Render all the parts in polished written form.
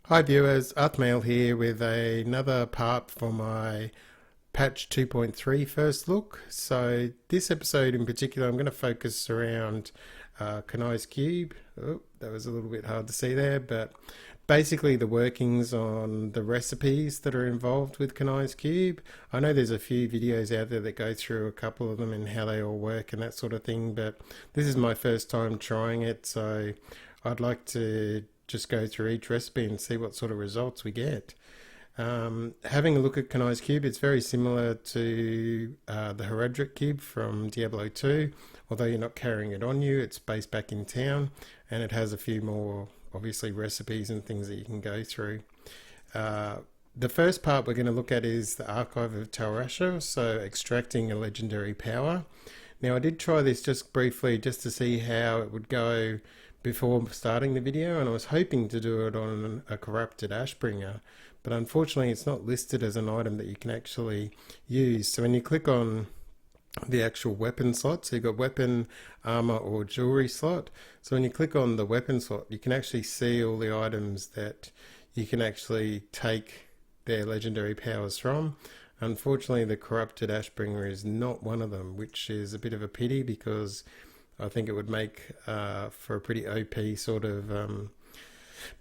Hi viewers, Arthmael here with another part for my patch 2.3 first look. So this episode in particular I'm going to focus around Kanai's cube. Oh, that was a little bit hard to see there, but basically the workings on the recipes that are involved with Kanai's cube. I know there's a few videos out there that go through a couple of them and how they all work and that sort of thing, but this is my first time trying it, so I'd like to just go through each recipe and see what sort of results we get. Having a look at Kanai's cube, it's very similar to the Heraldric cube from Diablo 2, although you're not carrying it on you, it's based back in town, and it has a few more, obviously, recipes and things that you can go through. The first part we're going to look at is the Archive of Talrasha, so extracting a legendary power. Now I did try this just briefly just to see how it would go before starting the video, and I was hoping to do it on a corrupted Ashbringer, but unfortunately it's not listed as an item that you can actually use. So when you click on the actual weapon slot, so you've got weapon, armor or jewelry slot, so when you click on the weapon slot you can actually see all the items that you can actually take their legendary powers from. Unfortunately the corrupted Ashbringer is not one of them, which is a bit of a pity because I think it would make for a pretty OP sort of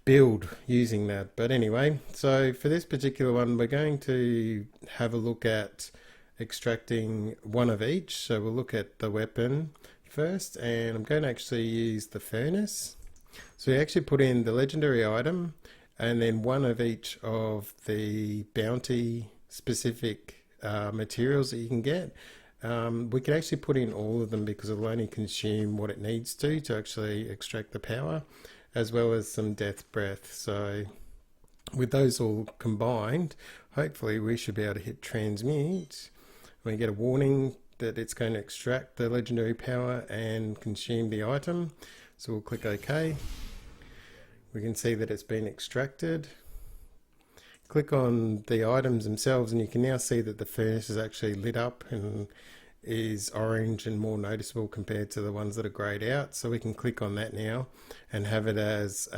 build using that. But anyway, so for this particular one, we're going to have a look at extracting one of each. So we'll look at the weapon first, and I'm going to actually use the furnace. So we actually put in the legendary item, and then one of each of the bounty specific materials that you can get. We can actually put in all of them because it'll only consume what it needs to actually extract the power, as well as some death breath. So with those all combined, hopefully we should be able to hit transmute. We get a warning that it's going to extract the legendary power and consume the item. So we'll click OK. We can see that it's been extracted. Click on the items themselves and you can now see that the furnace is actually lit up and is orange and more noticeable compared to the ones that are grayed out. So we can click on that now and have it as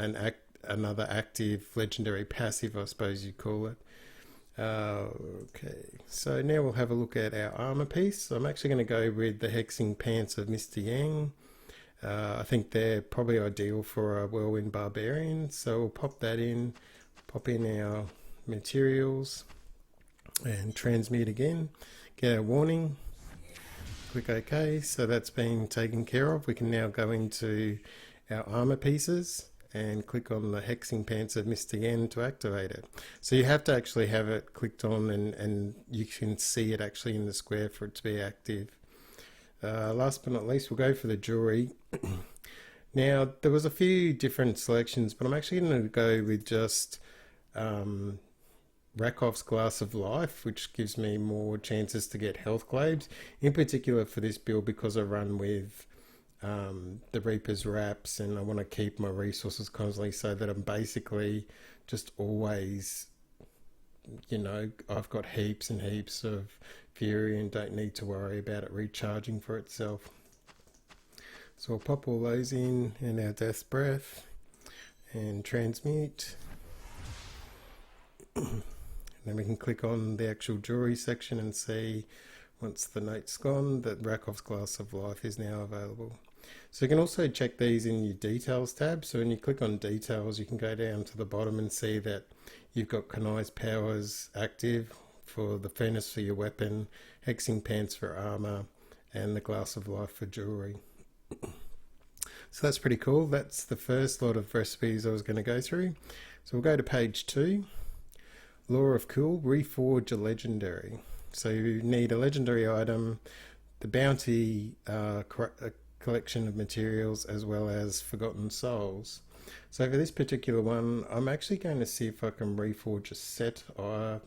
another active legendary passive, I suppose you'd call it. Okay, so now we'll have a look at our armor piece. So I'm actually going to go with the hexing pants of Mr. Yang. I think they're probably ideal for a whirlwind barbarian, so we'll pop that in, pop in our materials and transmute again, get a warning, click OK. So that's been taken care of. We can now go into our armor pieces and click on the hexing pants of Mr. Yen to activate it. So you have to actually have it clicked on and you can see it actually in the square for it to be active. Last but not least, we'll go for the jewelry. Now there was a few different selections, but I'm actually going to go with just Rakhov's Glass of Life, which gives me more chances to get health globes, in particular for this build because I run with the Reaper's Wraps and I want to keep my resources constantly so that I'm basically just always, you know, I've got heaps and heaps of fury and don't need to worry about it recharging for itself. So I'll pop all those in our death breath and transmute. Then we can click on the actual jewelry section and see, once the note's gone, that Rakhov's Glass of Life is now available. So you can also check these in your details tab. So when you click on details, you can go down to the bottom and see that you've got Kanai's powers active for the furnace for your weapon, hexing pants for armor, and the Glass of Life for jewelry. So that's pretty cool. That's the first lot of recipes I was going to go through. So we'll go to page 2. Lore of Cool, reforge a legendary. So you need a legendary item, the bounty collection of materials, as well as Forgotten Souls. So for this particular one, I'm actually going to see if I can reforge a set. I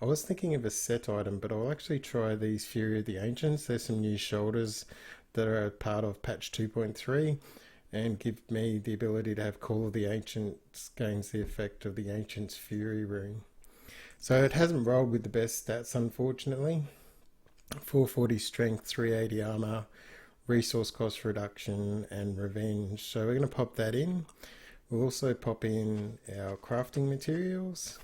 was thinking of a set item, but I'll actually try these Fury of the Ancients. There's some new shoulders that are part of patch 2.3 and give me the ability to have Call of the Ancients gains the effect of the Ancient's Fury rune. So it hasn't rolled with the best stats, unfortunately. 440 strength, 380 armor, resource cost reduction, and revenge. So we're going to pop that in. We'll also pop in our crafting materials,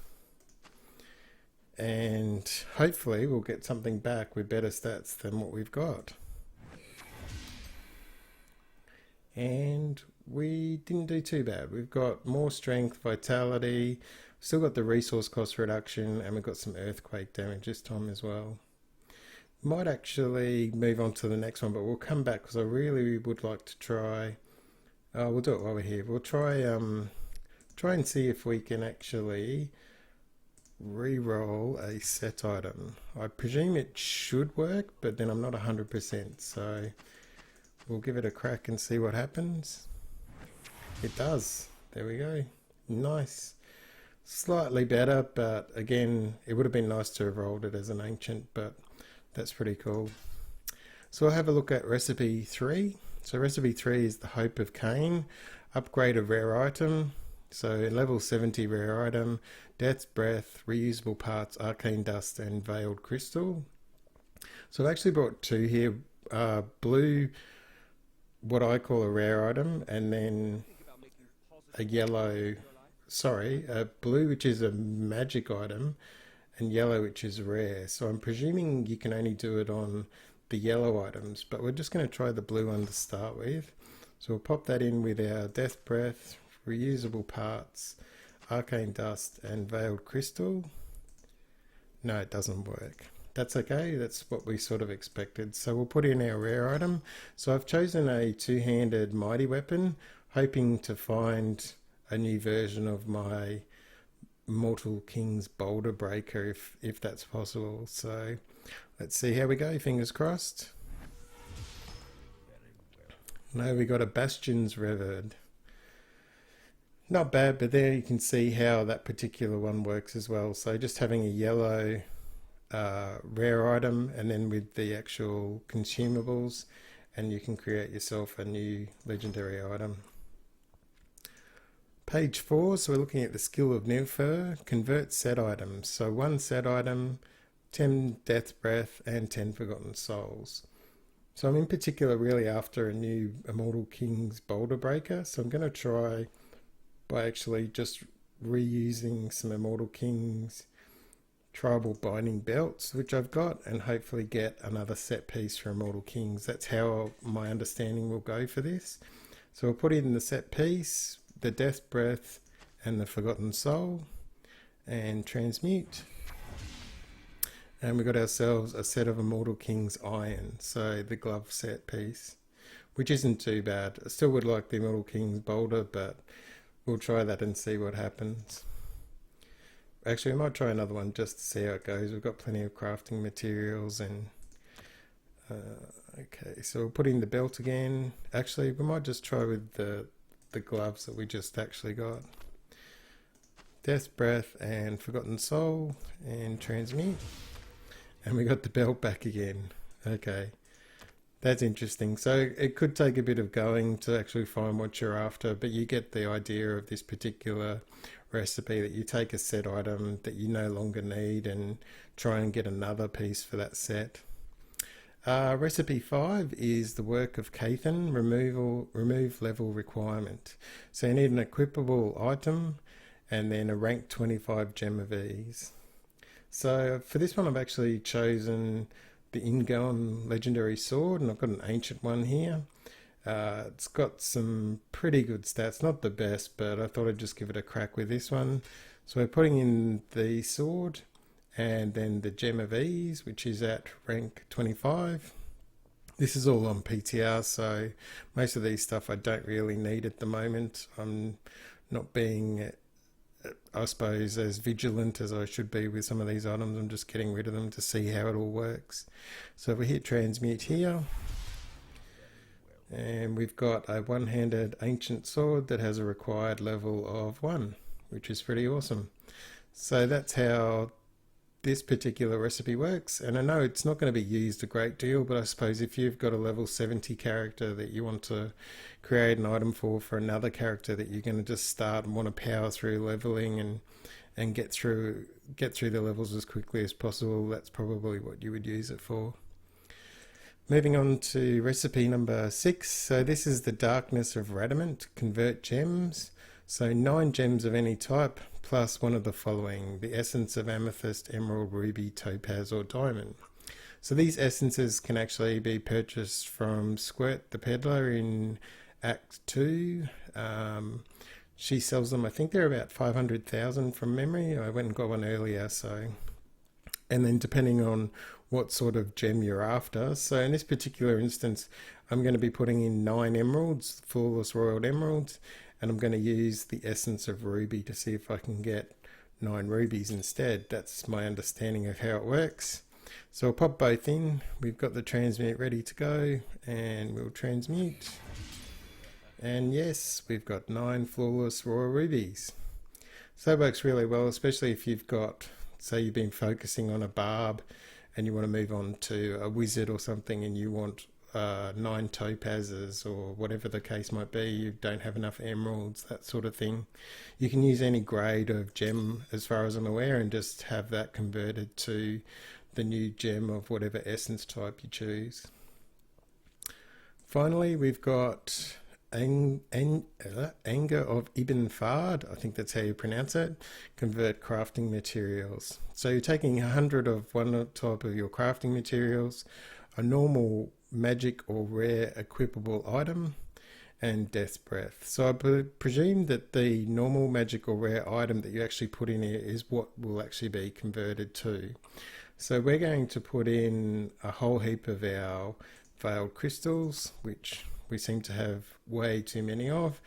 and hopefully we'll get something back with better stats than what we've got. And we didn't do too bad. We've got more strength, vitality, still got the resource cost reduction, and we've got some earthquake damage this time as well. Might actually move on to the next one, but we'll come back because I really would like to try. We'll do it while we're here. We'll try and see if we can actually re-roll a set item. I presume it should work, but then I'm not 100%, so we'll give it a crack and see what happens. It does. There we go. Nice. Slightly better, but again, it would have been nice to have rolled it as an ancient, but that's pretty cool. So we'll have a look at recipe 3. So recipe 3 is the Hope of Cain. Upgrade a rare item. So level 70 rare item. Death's Breath, reusable parts, arcane dust, and veiled crystal. So I've actually brought 2 here. Blue, what I call a rare item, and then a yellow, a blue which is a magic item, and yellow which is rare. So I'm presuming you can only do it on the yellow items, but we're just going to try the blue one to start with. So we'll pop that in with our Death Breath, reusable parts, arcane dust, and veiled crystal. No, it doesn't work. That's okay, that's what we sort of expected. So we'll put in our rare item. So I've chosen a two-handed mighty weapon, hoping to find a new version of my Mortal King's Boulder Breaker if that's possible. So let's see how we go, fingers crossed. No, we got a Bastion's Revered. Not bad, but there you can see how that particular one works as well. So just having a yellow rare item and then with the actual consumables, and you can create yourself a new legendary item. Page 4, so we're looking at the skill of Nilfer, convert set items. So 1 set item, 10 Death Breath, and 10 Forgotten Souls. So I'm in particular really after a new Immortal King's Boulder Breaker, so I'm going to try by actually just reusing some Immortal King's tribal binding belts, which I've got, and hopefully get another set piece for Immortal Kings. That's how my understanding will go for this. So we'll put in the set piece, the Death Breath, and the Forgotten Soul, and transmute. And we got ourselves a set of Immortal King's Iron, so the glove set piece, which isn't too bad. I still would like the Immortal King's Boulder, but we'll try that and see what happens. Actually, we might try another one just to see how it goes. We've got plenty of crafting materials and... okay, so we'll put in the belt again. Actually, we might just try with the gloves that we just actually got. Death Breath and Forgotten Soul and transmute. And we got the belt back again. Okay, that's interesting. So it could take a bit of going to actually find what you're after, but you get the idea of this particular recipe, that you take a set item that you no longer need and try and get another piece for that set. Recipe 5 is the Work of Cathan, remove level requirement. So you need an equipable item and then a rank 25 Gem of Ease. So for this one I've actually chosen the Ingon Legendary Sword, and I've got an ancient one here. It's got some pretty good stats, not the best, but I thought I'd just give it a crack with this one. So we're putting in the sword and then the Gem of Ease, which is at rank 25. This is all on PTR, so most of these stuff I don't really need at the moment. I'm not being, I suppose, as vigilant as I should be with some of these items. I'm just getting rid of them to see how it all works. So if we hit transmute here, and we've got a one-handed ancient sword that has a required level of 1, which is pretty awesome. So that's how this particular recipe works, and I know it's not going to be used a great deal, but I suppose if you've got a level 70 character that you want to create an item for another character that you're going to just start and want to power through leveling and get through the levels as quickly as possible, that's probably what you would use it for. Moving on to recipe number 6. So this is the Darkness of Radamant, convert gems. So 9 gems of any type, plus one of the following: the essence of amethyst, emerald, ruby, topaz, or diamond. So these essences can actually be purchased from Squirt the Peddler in Act 2. She sells them, I think they're about 500,000 from memory. I went and got one earlier, so... And then depending on what sort of gem you're after. So in this particular instance, I'm going to be putting in 9 emeralds, flawless royal emeralds, and I'm going to use the essence of ruby to see if I can get 9 rubies instead. That's my understanding of how it works. So I'll pop both in. We've got the transmute ready to go, and we'll transmute. And yes, we've got 9 flawless royal rubies. So that works really well, especially if you've got, say you've been focusing on a barb and you want to move on to a wizard or something, and you want 9 topazes or whatever the case might be, you don't have enough emeralds, that sort of thing. You can use any grade of gem as far as I'm aware and just have that converted to the new gem of whatever essence type you choose. Finally, we've got Anger of Ibn Fard, I think that's how you pronounce it. Convert crafting materials. So you're taking 100 of one type of your crafting materials, a normal magic or rare equipable item, and Death's Breath. So I presume that the normal magic or rare item that you actually put in here is what will actually be converted to. So we're going to put in a whole heap of our veiled crystals, which we seem to have way too many of,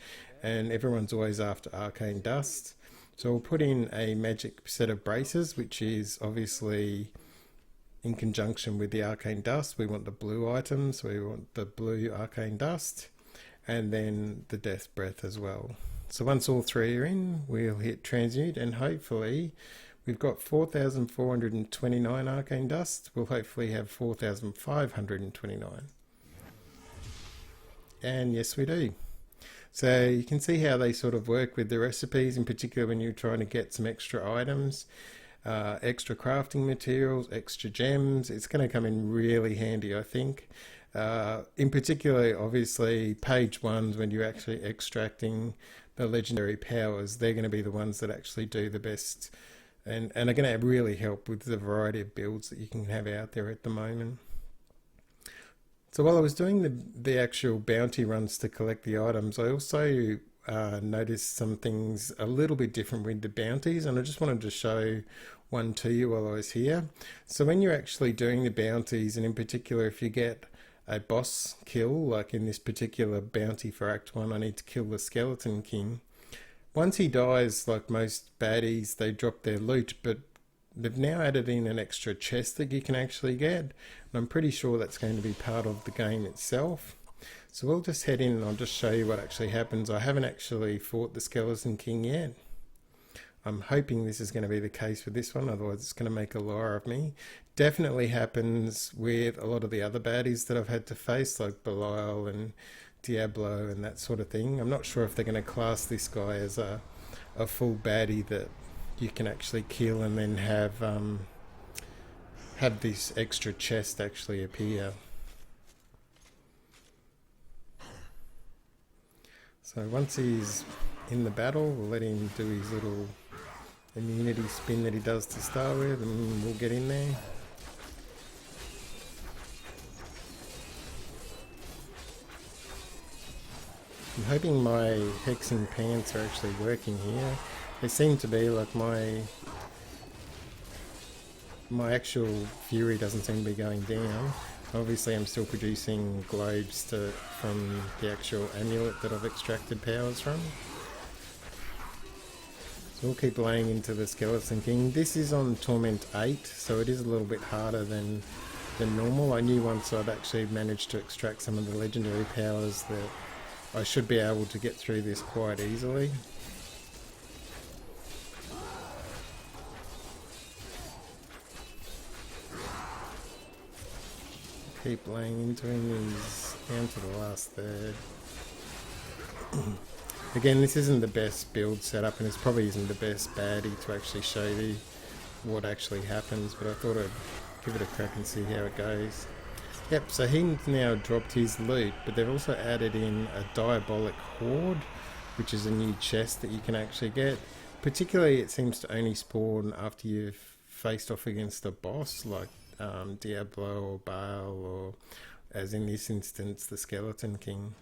and everyone's always after arcane dust. So we'll put in a magic set of braces, which is obviously in conjunction with the arcane dust. We want the blue items, so we want the blue arcane dust, and then the Death Breath as well. So once all 3 are in, we'll hit transmute, and hopefully we've got 4,429 arcane dust. We'll hopefully have 4,529. And yes, we do. So you can see how they sort of work with the recipes, in particular when you're trying to get some extra items, extra crafting materials, extra gems. It's going to come in really handy, I think. In particular, obviously, page 1s, when you're actually extracting the legendary powers, they're going to be the ones that actually do the best and are going to really help with the variety of builds that you can have out there at the moment. So while I was doing the actual bounty runs to collect the items, I also noticed some things a little bit different with the bounties, and I just wanted to show one to you while I was here. So when you're actually doing the bounties, and in particular if you get a boss kill, like in this particular bounty for Act 1, I need to kill the Skeleton King. Once he dies, like most baddies, they drop their loot, but they've now added in an extra chest that you can actually get, and I'm pretty sure that's going to be part of the game itself. So we'll just head in and I'll just show you what actually happens. I haven't actually fought the Skeleton King yet. I'm hoping this is going to be the case with this one, otherwise it's going to make a liar of me. Definitely happens with a lot of the other baddies that I've had to face, like Belial and Diablo and that sort of thing. I'm not sure if they're going to class this guy as a full baddie that you can actually kill and then have this extra chest actually appear. So once he's in the battle, we'll let him do his little immunity spin that he does to start with, and we'll get in there. I'm hoping my hexing pants are actually working here. They seem to be. Like my actual fury doesn't seem to be going down. Obviously I'm still producing globes from the actual amulet that I've extracted powers from. So we'll keep laying into the Skeleton King. This is on Torment 8, so it is a little bit harder than normal. I knew once I'd actually managed to extract some of the legendary powers that I should be able to get through this quite easily. Keep laying into him. He's down to the last third. Again, this isn't the best build setup, and this probably isn't the best baddie to actually show you what actually happens, but I thought I'd give it a crack and see how it goes. Yep, so he's now dropped his loot, but they've also added in a Diabolic Hoard which is a new chest that you can actually get. Particularly, it seems to only spawn after you've faced off against a boss like Diablo or Baal, or as in this instance, the Skeleton King.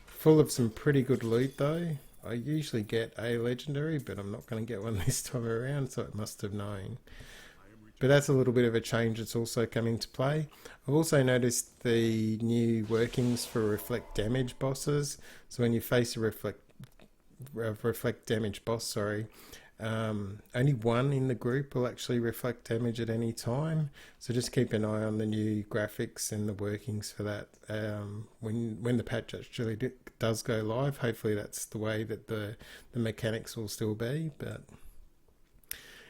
Full of some pretty good loot though. I usually get a legendary, but I'm not going to get one this time around, so it must have known. But that's a little bit of a change that's also come into play. I've also noticed the new workings for reflect damage bosses. So when you face a reflect damage boss, only one in the group will actually reflect damage at any time. So just keep an eye on the new graphics and the workings for that. When the patch actually does go live, hopefully that's the way that the mechanics will still be. But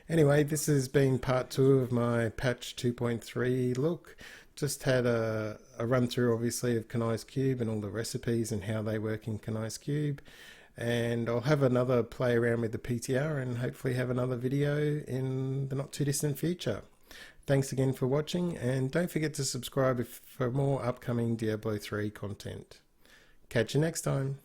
anyway, this has been part 2 of my patch 2.3 look. Just had a run through obviously of Kanai's Cube and all the recipes and how they work in Kanai's Cube. And I'll have another play around with the PTR and hopefully have another video in the not too distant future. Thanks again for watching, and don't forget to subscribe for more upcoming Diablo 3 content. Catch you next time.